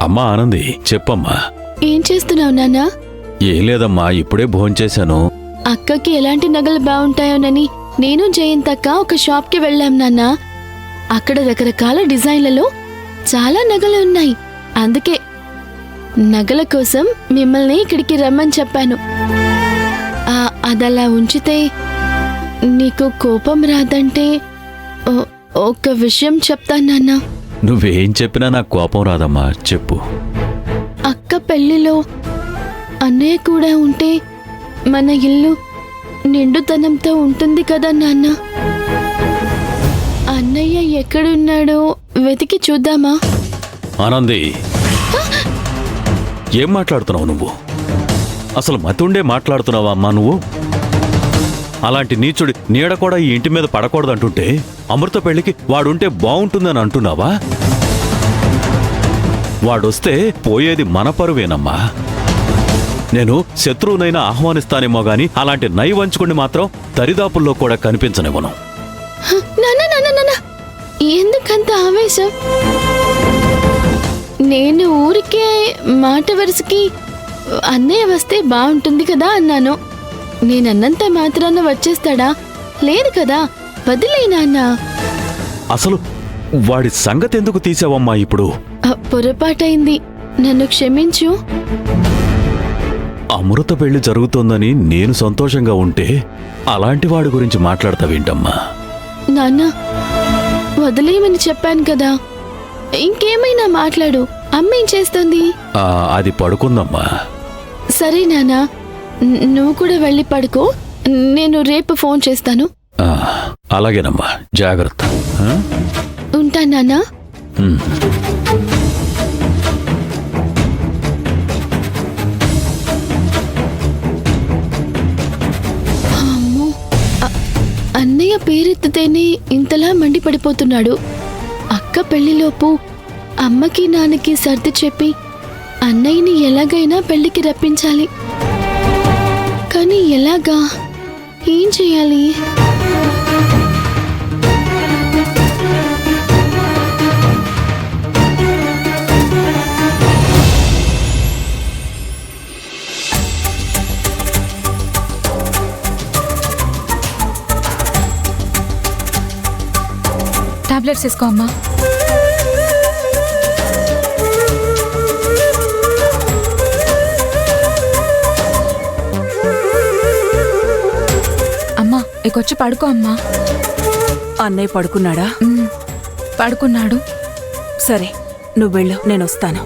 అమ్మా ఆనంది, చెప్పమ్మా. ఏం చేస్తున్నావు నాన్నా? ఏం లేదమ్మా, ఇప్పుడే భోంచేశాను. అక్కకి ఎలాంటి నగలు బాగుంటాయోనని నేను జయంతక్క ఒక షాప్కి వెళ్ళాం నాన్నా. అక్కడ రకరకాల డిజైన్లలో చాలా నగలు ఉన్నాయి. అందుకే నగల కోసం మిమ్మల్ని ఇక్కడికి రమ్మని చెప్పాను. అదలా ఉంచితే నీకు కోపం రాదంటే ఒక విషయం చెప్తాను నాన్నా. నువ్వేం చెప్పినా నాకు కోపం రాదమ్మా, చెప్పు. అక్క పెళ్లిలో అన్నయ్య కూడా ఉంటే మన ఇల్లు నిండుతనంతో ఉంటుంది కదా నాన్న. అన్నయ్య ఎక్కడున్నాడో వెతికి చూద్దామా? ఆనంది, ఏం మాట్లాడుతున్నావు నువ్వు? అసలు మతుండే మాట్లాడుతున్నావా అమ్మా నువ్వు? అలాంటి నీచుడి నీడ కూడా ఈ ఇంటి మీద పడకూడదంటుంటే అమృత పెళ్లికి వాడుంటే బాగుంటుందని అంటున్నావా? వాడొస్తే పోయేది మన పరువేనమ్మా. నేను శత్రువునైనా ఆహ్వానిస్తానేమో గాని అలాంటి నైవంచుకుని మాత్రం దరిదాపుల్లో కూడా కనిపించనివ్వను. ఎందుకంత ఆవేశం? నేను ఊరికే మాట వరుసకి అన్నయ్య వస్తే బాగుంటుంది కదా అన్నాను. నేనన్నంత మాత్రాన వచ్చేస్తాడా? లేదు కదా, వదిలేనా అన్నా. అసలు వాడి సంగతి ఎందుకు తీసావమ్మా ఇప్పుడు? పొరపాటైంది, నన్ను క్షమించు. అమృత పెళ్లి జరుగుతోందని నేను సంతోషంగా ఉంటే అలాంటి వాడి గురించి మాట్లాడతావేంటమ్మా? నాన్న, వదిలేయమని చెప్పాను కదా. ఇంకేమైనా మాట్లాడు. అమ్మేం చేస్తుంది? అది పడుకుందమ్మా. సరే నాన్నా, నువ్వు కూడా వెళ్ళి పడుకో. నేను రేపు ఫోన్ చేస్తాను. అలాగేనమ్మా, జాగ్రత్త. ఉంటా నాన్నా. అమ్మో, అన్నయ్య పేరెత్తితేనే ఇంతలా మండిపడిపోతున్నాడు. అక్క పెళ్లిలోపు అమ్మకి నాన్నకి సర్ది చెప్పి అన్నయ్యని ఎలాగైనా పెళ్లికి రప్పించాలి. కానీ ఎలాగా? ఏం చేయాలి? టాబ్లెట్స్ తీసుకో అమ్మా. అమ్మా, ఇకొచ్చి పడుకో అమ్మా. అన్నయ్య పడుకున్నాడా? పడుకున్నాడు. సరే, నువ్వు వెళ్ళు, నేను వస్తాను.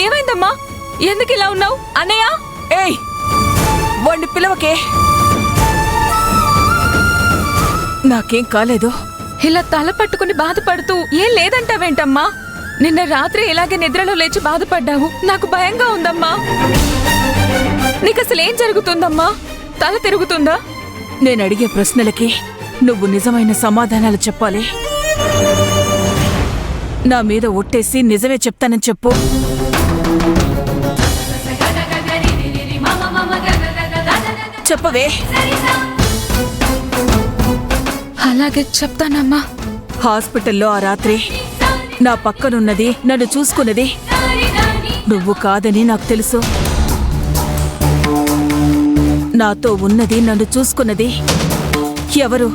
ఏమైందమ్మా? ఎందుకు ఇలా ఉన్నావు? అన్నయ్య, ఏయ్, వాణ్ణి పిలవకే. నాకేం కాలేదు. ఇలా తల పట్టుకుని బాధపడుతూ ఏం లేదంటావేంటమ్మా? నిన్న రాత్రి ఇలాగే నిద్రలో లేచి బాధపడ్డావు. నాకు భయంగా ఉందమ్మా. నీకు అసలు ఏం జరుగుతుందమ్మా? తల తిరుగుతుందా? నేను అడిగే ప్రశ్నలకి నువ్వు నిజమైన సమాధానాలు చెప్పాలి. నా మీద ఒట్టేసి నిజమే చెప్తానని చెప్పు. చెప్పవే. అలాగే చెప్తానమ్మా. హాస్పిటల్లో ఆ రాత్రి నా పక్కనున్నది, నన్ను చూసుకున్నది నువ్వు కాదని నాకు తెలుసు. నాతో ఉన్నది, నన్ను చూసుకున్నది ఎవరు?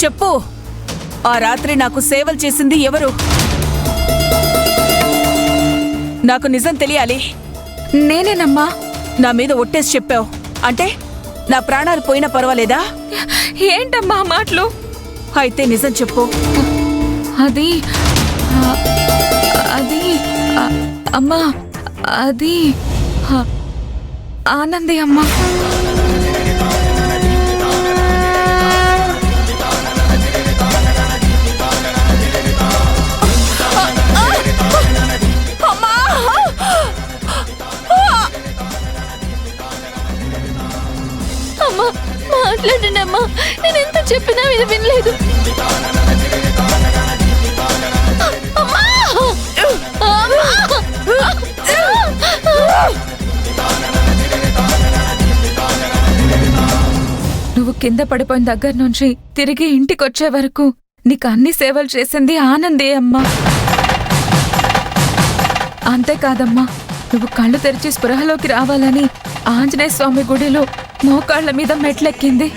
చెప్పు. ఆ రాత్రి నాకు సేవలు చేసింది ఎవరు? నాకు నిజం తెలియాలి. నేనేనమ్మా. నా మీద ఒట్టేసి చెప్పావు అంటే నా ప్రాణాలు పోయినా పర్వాలేదా? ఏంటమ్మా ఆ మాటలు? అయితే నిజం చెప్పు. అది అది అమ్మా, అది ఆనంది అమ్మా. అమ్మా మాట్లాడండి అమ్మా, నేను ఎంత చెప్పినా ఇది వినలేదు. అమ్మా! అమ్మా! నువ్వు కింద పడిపోయిన దగ్గర నుంచి తిరిగి ఇంటికొచ్చే వరకు నీకు అన్ని సేవలు చేసింది ఆనందే అమ్మా. అంతేకాదమ్మా, నువ్వు కళ్ళు తెరిచి స్పృహలోకి రావాలని ఆంజనేయ స్వామి గుడిలో మోకాళ్ల మీద మెట్లెక్కింది.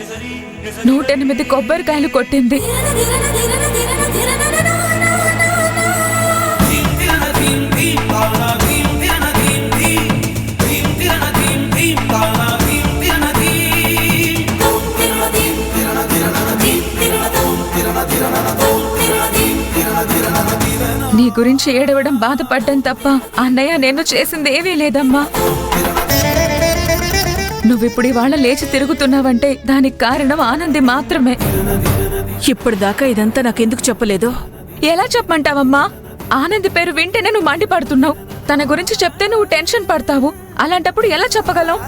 108 కొబ్బరికాయలు కొట్టింది. నీ గురించి ఏడవడం, బాధపడ్డం తప్ప అన్నయ్య నేను చేసింది ఏమీ లేదమ్మా. నువ్విప్పుడు ఇవాళ లేచి తిరుగుతున్నావంటే దానికి కారణం ఆనంది మాత్రమే. ఇప్పటిదాకా ఇదంతా నాకెందుకు చెప్పలేదు? ఎలా చెప్పమంటావమ్మా? ఆనంది పేరు వింటేనే నువ్వు మండిపడుతున్నావు. తన గురించి చెప్తే నువ్వు టెన్షన్ పడతావు. అలాంటప్పుడు ఎలా చెప్పగలవు?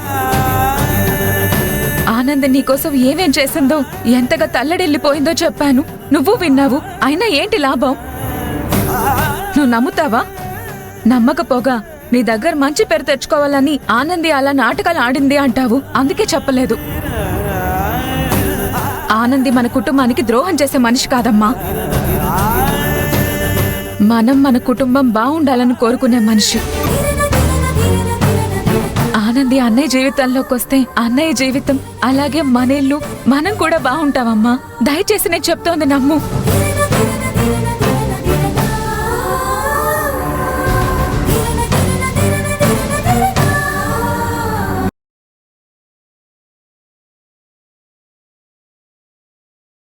ఆనంది నీకోసం ఏమేం చేసిందో, ఎంతగా తల్లడిల్లిపోయిందో చెప్పాను. నువ్వు విన్నావు. అయినా ఏంటి లాభం? నువ్వు నమ్ముతావా? నమ్మకపోగా నీ దగ్గర మంచి పేరు తెచ్చుకోవాలని ఆనంది అలా నాటకాలు ఆడింది అంటావు. అందుకే చెప్పలేదు. ఆనంది మన కుటుంబానికి ద్రోహం చేసే మనిషి కాదమ్మా. మనం మన కుటుంబం బాగుండాలని కోరుకునే మనిషి. ఆనంది అన్నయ్య జీవితంలోకి వస్తే అన్నయ్య జీవితం, అలాగే మన ఇల్లు, మనం కూడా బాగుంటామమ్మా. దయచేసి నేను చెప్తోంది నమ్ము.